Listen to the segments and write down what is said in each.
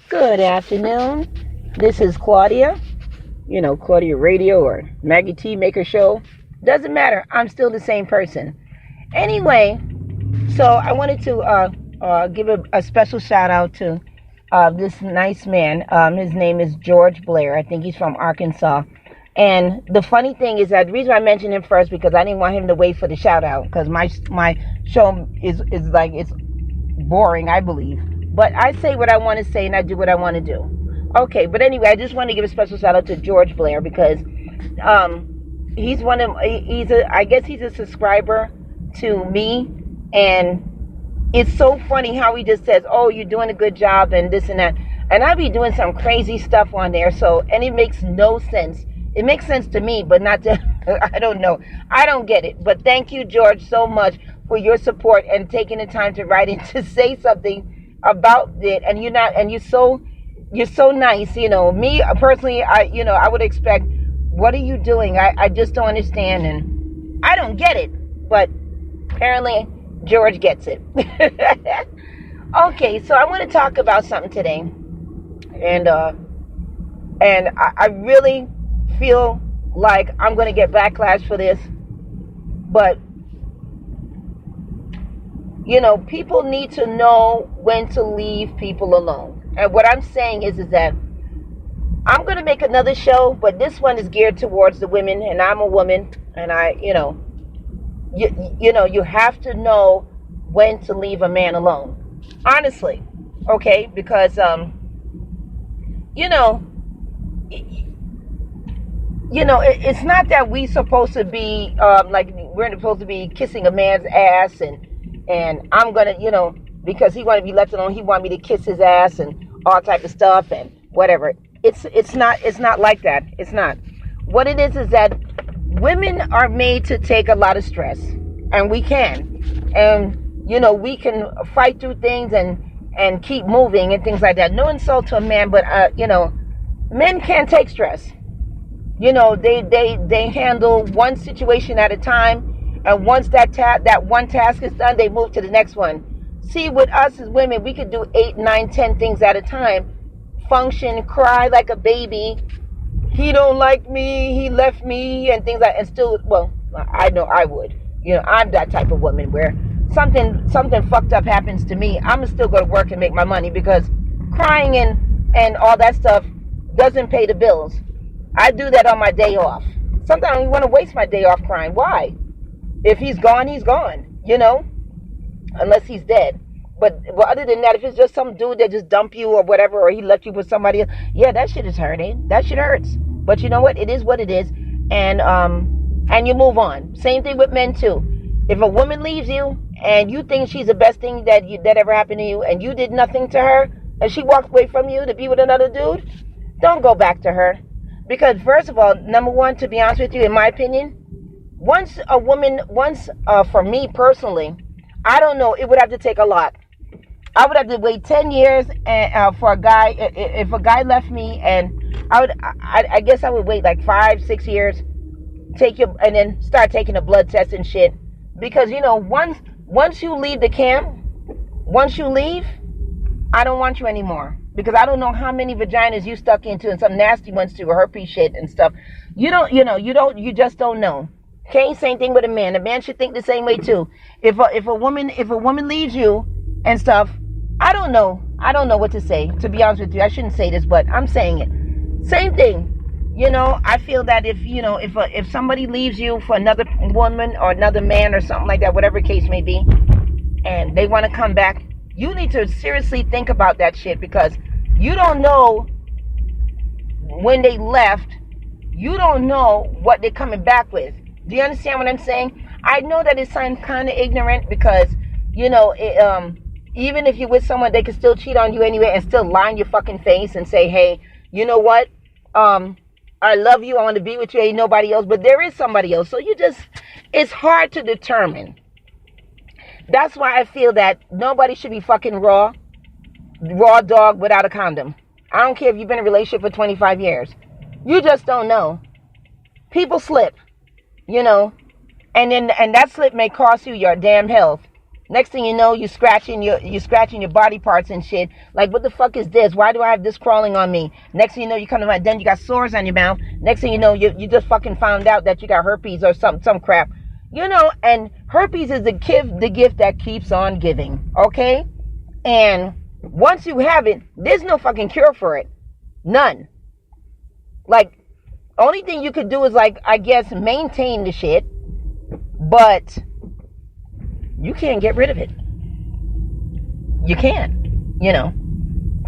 Good afternoon. This is Claudia. Claudia Radio or Maggie T Maker Show. Doesn't matter. I'm still the same person. Anyway, so I wanted to give a special shout out to this nice man. His name is George BLAIR. I think he's from Arkansas. And the funny thing is that the reason I mentioned him first because I didn't want him to wait for the shout out because my show is like it's boring, I believe. But I say what I want to say and I do what I want to do. Okay, but anyway, I just want to give a special shout out to George BLAIR because I guess he's a subscriber to me, and it's so funny how he just says, "Oh, you're doing a good job," and this and that, and I be doing some crazy stuff on there. And it makes no sense. It makes sense to me, but not to I don't know. I don't get it. But thank you, George, so much for your support and taking the time to write in to say something about it. And you're so nice. Me personally, I would expect, what are you doing? I just don't understand, and I don't get it. But apparently George gets it. Okay, so I want to talk about something today, and I really feel like I'm going to get backlash for this, but people need to know when to leave people alone. And what I'm saying is that I'm going to make another show, but this one is geared towards the women, and I'm a woman, and you have to know when to leave a man alone. Honestly, okay? Because it's not that we're supposed to be we're supposed to be kissing a man's ass and I'm gonna because he wanted to be left alone, he wanted me to kiss his ass and all type of stuff and whatever. It's not like that. It's not. What it is that women are made to take a lot of stress, and we can, and we can fight through things and keep moving and things like that. No insult to a man, but men can't take stress. They handle one situation at a time, and once that one task is done, they move to the next one. See, with us as women, we could do 8, 9, 10 things at a time, function, cry like a baby. He don't like me, he left me, and things like that. And still, well, I know I would. I'm that type of woman where something fucked up happens to me, I'm still going to work and make my money, because crying and all that stuff doesn't pay the bills. I do that on my day off. Sometimes I don't even want to waste my day off crying. Why? If he's gone, he's gone, unless he's dead. But other than that, if it's just some dude that just dumped you or whatever, or he left you with somebody else, yeah, that shit is hurting. That shit hurts. But you know what? It is what it is. And you move on. Same thing with men too. If a woman leaves you and you think she's the best thing that ever happened to you, and you did nothing to her, and she walked away from you to be with another dude, don't go back to her. Because first of all, number one, to be honest with you, in my opinion, once for me personally, I don't know, it would have to take a lot. I would have to wait 10 years and for a guy, if a guy left me, and I guess I would wait like 5, 6 years, and then start taking a blood test and shit. Because, once you leave the camp, once you leave, I don't want you anymore. Because I don't know how many vaginas you stuck into, and some nasty ones too, herpes shit and stuff. You just don't know. Okay, same thing with a man. A man should think the same way too. If a woman leaves you and stuff, I don't know what to say. To be honest with you, I shouldn't say this, but I'm saying it. Same thing. I feel that if somebody leaves you for another woman or another man or something like that, whatever case may be, and they want to come back, you need to seriously think about that shit, because you don't know when they left. You don't know what they're coming back with. Do you understand what I'm saying? I know that it sounds kind of ignorant, because, even if you're with someone, they can still cheat on you anyway and still lie in your fucking face and say, hey, you know what? I love you. I want to be with you. Ain't nobody else. But there is somebody else. So it's hard to determine. That's why I feel that nobody should be fucking raw dog without a condom. I don't care if you've been in a relationship for 25 years. You just don't know. People slip, and that slip may cost you your damn health. Next thing you know, you're scratching your body parts and shit. Like, what the fuck is this? Why do I have this crawling on me? Next thing you know, you come to my den, you got sores on your mouth. Next thing you know, you just fucking found out that you got herpes or some crap. And herpes is the gift that keeps on giving. Okay? And once you have it, there's no fucking cure for it. None. Like, only thing you could do is, like, I guess, maintain the shit. But you can't get rid of it. You can't,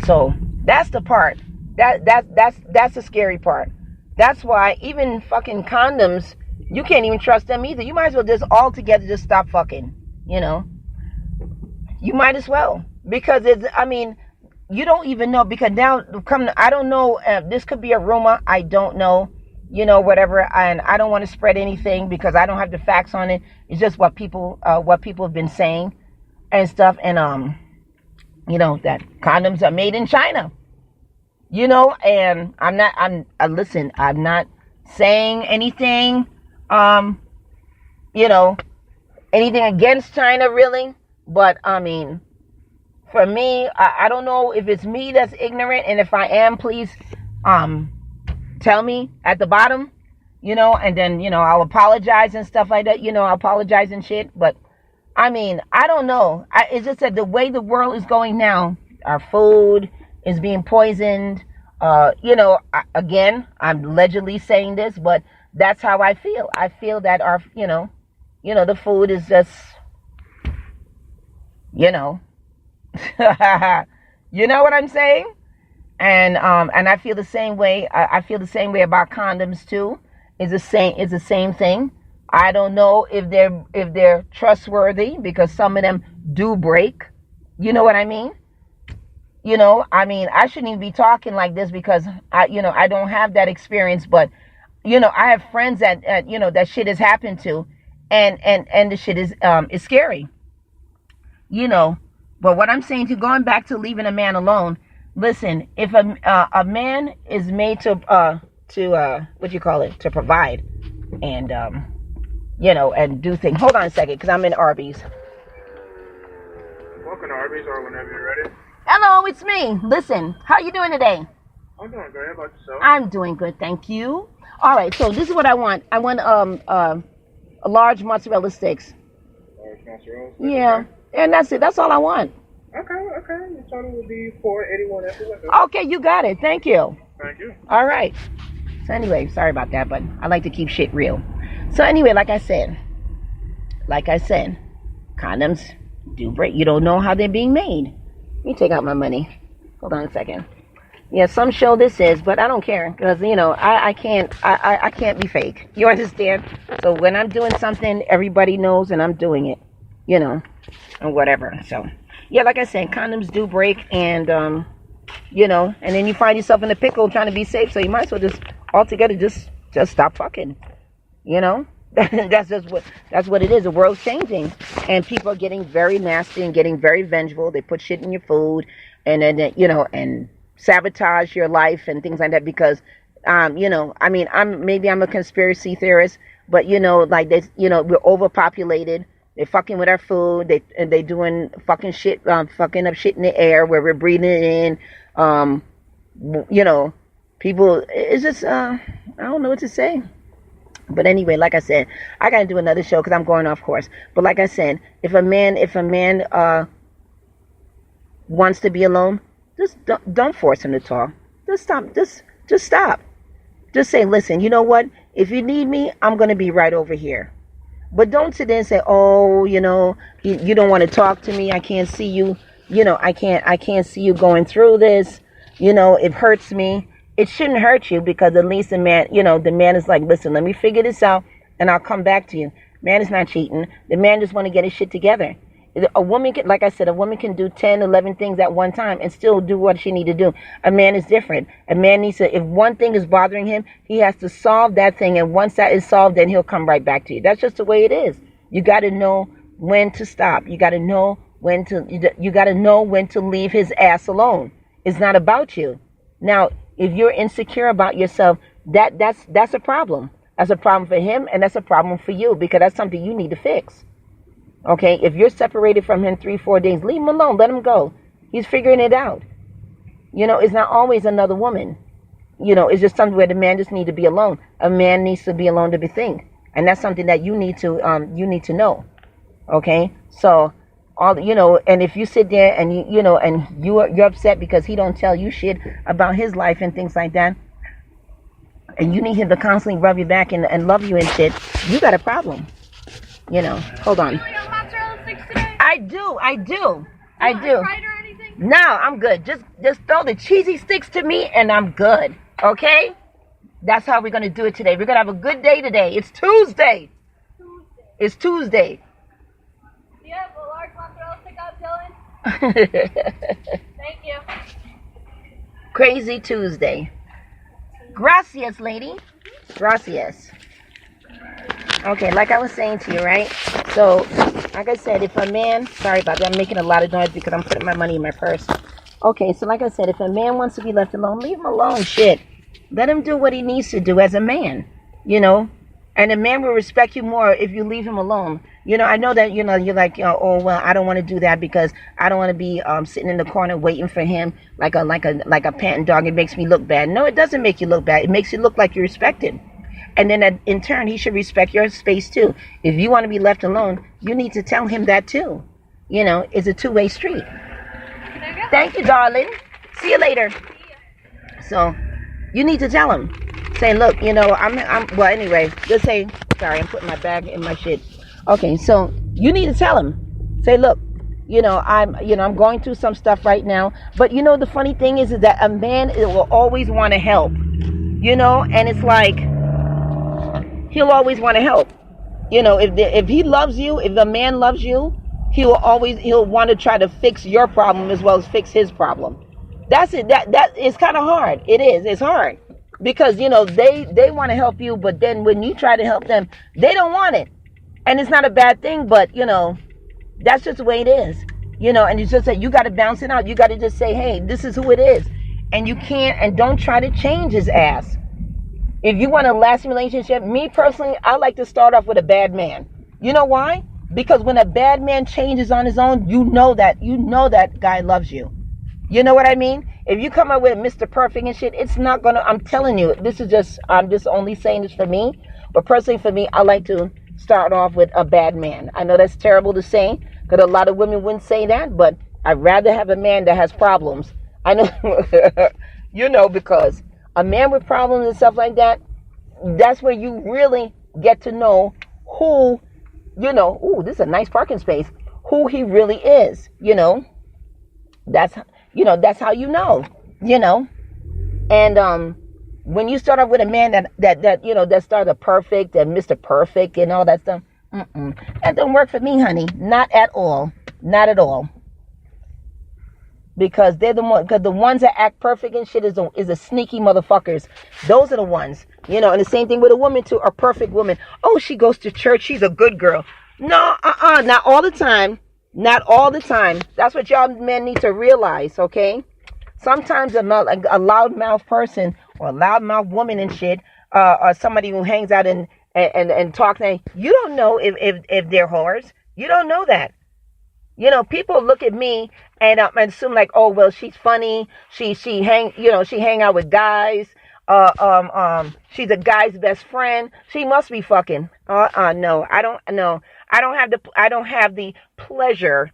So that's the part. That's the scary part. That's why even fucking condoms, you can't even trust them either. You might as well just altogether just stop fucking. You might as well, because you don't even know, because now I don't know. This could be a rumor. I don't know. Whatever, and I don't want to spread anything because I don't have the facts on it. It's just what people have been saying and stuff, and that condoms are made in China, and listen, I'm not saying anything, anything against China really, but for me, I don't know if it's me that's ignorant, and if I am, please, tell me at the bottom, and then, I'll apologize and stuff like that, I'll apologize and shit. But I don't know. It's just that the way the world is going now, our food is being poisoned. Again, I'm allegedly saying this, but that's how I feel. I feel that our, the food is just, you know what I'm saying? And I feel the same way. I feel the same way about condoms too. It's the same thing. I don't know if they're trustworthy, because some of them do break. You know what I mean? I shouldn't even be talking like this because I don't have that experience, but I have friends that that shit has happened to, and the shit is scary. But what I'm saying, to going back to leaving a man alone. Listen, if a man is made to to provide, and and do things. Hold on a second, because I'm in Arby's. Welcome to Arby's, or whenever you're ready. Hello, it's me. Listen, how you doing today? I'm doing great. How about yourself? I'm doing good, thank you. All right, so this is what I want. I want a large mozzarella sticks. Large mozzarella sticks? Yeah, okay. And that's it. That's all I want. Okay. The total will be $4.81 after that. Okay, you got it. Thank you. Thank you. All right. So anyway, sorry about that, but I like to keep shit real. So anyway, like I said, condoms do break. You don't know how they're being made. Let me take out my money. Hold on a second. Yeah, some show this is, but I don't care, because I can't be fake. You understand? So when I'm doing something, everybody knows, and I'm doing it. And whatever. So. Yeah, like I said, condoms do break, and and then you find yourself in a pickle trying to be safe, so you might as well just altogether just stop fucking. That's what it is. The world's changing, and people are getting very nasty and getting very vengeful. They put shit in your food, and then and sabotage your life and things like that, because I'm a conspiracy theorist, but like this, we're overpopulated. They're fucking with our food. They doing fucking shit, fucking up shit in the air where we're breathing it in. People. It's just I don't know what to say. But anyway, like I said, I gotta do another show because I'm going off course. But like I said, if a man wants to be alone, just don't force him to talk. Just stop. Just stop. Just say, listen. You know what? If you need me, I'm gonna be right over here. But don't sit there and say, oh, you don't want to talk to me. I can't see you. I can't see you going through this. It hurts me. It shouldn't hurt you, because at least the man is like, listen, let me figure this out and I'll come back to you. Man is not cheating. The man just want to get his shit together. A woman can, like I said, a woman can do 10, 11 things at one time and still do what she need to do. A man is different. A man needs to, if one thing is bothering him, he has to solve that thing. And once that is solved, then he'll come right back to you. That's just the way it is. You got to know when to stop. You got to know when to leave his ass alone. It's not about you. Now, if you're insecure about yourself, that's a problem. That's a problem for him, and that's a problem for you, because that's something you need to fix. Okay, if you're separated from him 3-4 days, leave him alone. Let him go. He's figuring it out. It's not always another woman. It's just something where the man just needs to be alone. A man needs to be alone to be think, and that's something that you need to know. Okay, so and if you sit there and you're upset because he don't tell you shit about his life and things like that, and you need him to constantly rub your back and love you and shit, you got a problem. Hold on. I do. No, I'm good. Just throw the cheesy sticks to me and I'm good. Okay? That's how we're gonna do it today. We're gonna have a good day today. It's Tuesday. It's Tuesday. Do you have a large mozzarella stick up, Dylan? Thank you. Crazy Tuesday. Gracias, lady. Gracias. Okay, like I was saying to you, right? So, like I said, if a man... Sorry about that. I'm making a lot of noise because I'm putting my money in my purse. Okay, so like I said, if a man wants to be left alone, leave him alone. Shit. Let him do what he needs to do as a man. And a man will respect you more if you leave him alone. I know that, you're like, oh, well, I don't want to do that because I don't want to be sitting in the corner waiting for him like a panting dog. It makes me look bad. No, it doesn't make you look bad. It makes you look like you're respected. And then in turn, he should respect your space too. If you want to be left alone, you need to tell him that too. It's a two-way street. Thank you, darling. See you later. So you need to tell him. Say, look, well, anyway, just say, sorry, I'm putting my bag in my shit. Okay, so you need to tell him. Say, look, I'm going through some stuff right now. But the funny thing is that a man will always want to help. And it's like, he'll always want to help. If he loves you, if the man loves you, he'll want to try to fix your problem as well as fix his problem. That's it. That is kind of hard. It is. It's hard because they want to help you, but then when you try to help them, they don't want it. And it's not a bad thing, but that's just the way it is. And it's just that you got to bounce it out. You got to just say, hey, this is who it is, and you can't and don't try to change his ass. If you want a lasting relationship, me personally, I like to start off with a bad man. You know why? Because when a bad man changes on his own, you know that guy loves you. You know what I mean? If you come up with Mr. Perfect and shit, it's not gonna, I'm telling you, I'm just only saying this for me. But personally for me, I like to start off with a bad man. I know that's terrible to say, because a lot of women wouldn't say that, but I'd rather have a man that has problems. I know, because a man with problems and stuff like that, that's where you really get to know who, this is a nice parking space, who he really is, That's how you know. And when you start off with a man that started perfect and Mr. Perfect and all that stuff, that don't work for me, honey. Not at all. Not at all. Because they're the ones that act perfect and shit is the sneaky motherfuckers. Those are the ones, and the same thing with a woman too, a perfect woman. Oh, she goes to church. She's a good girl. No, not all the time. Not all the time. That's what y'all men need to realize, okay? Sometimes a loudmouth person or a loudmouth woman and shit, or somebody who hangs out and talks, and you don't know if they're whores. You don't know that. People look at me and assume like, oh well, she's funny. She hang out with guys. She's a guy's best friend. She must be fucking. No, I don't know. I don't have the pleasure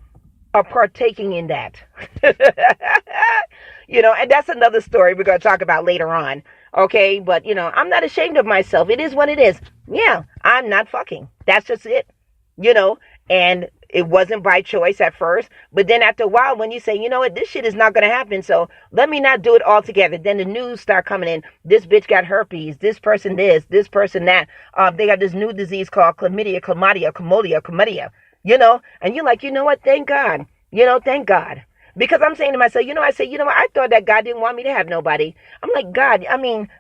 of partaking in that. And that's another story we're going to talk about later on. Okay, but I'm not ashamed of myself. It is what it is. Yeah, I'm not fucking. That's just it. And it wasn't by choice at first, but then after a while, when you say, you know what, this shit is not going to happen, so let me not do it altogether, then the news start coming in. This bitch got herpes. This person this person that. They got this new disease called chlamydia, and you're like, you know what, thank God. Thank God. Because I'm saying to myself, I thought that God didn't want me to have nobody. I'm like, God,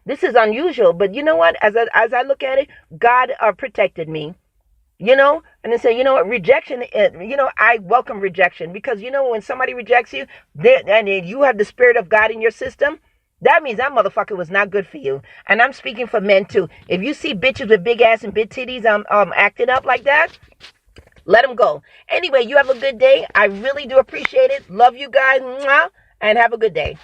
this is unusual, but you know what, as I look at it, God protected me. And they say, what, rejection, I welcome rejection because, when somebody rejects you, and you have the Spirit of God in your system, that means that motherfucker was not good for you. And I'm speaking for men too. If you see bitches with big ass and big titties acting up like that, Let them go. Anyway, you have a good day. I really do appreciate it. Love you guys. Mwah, and have a good day.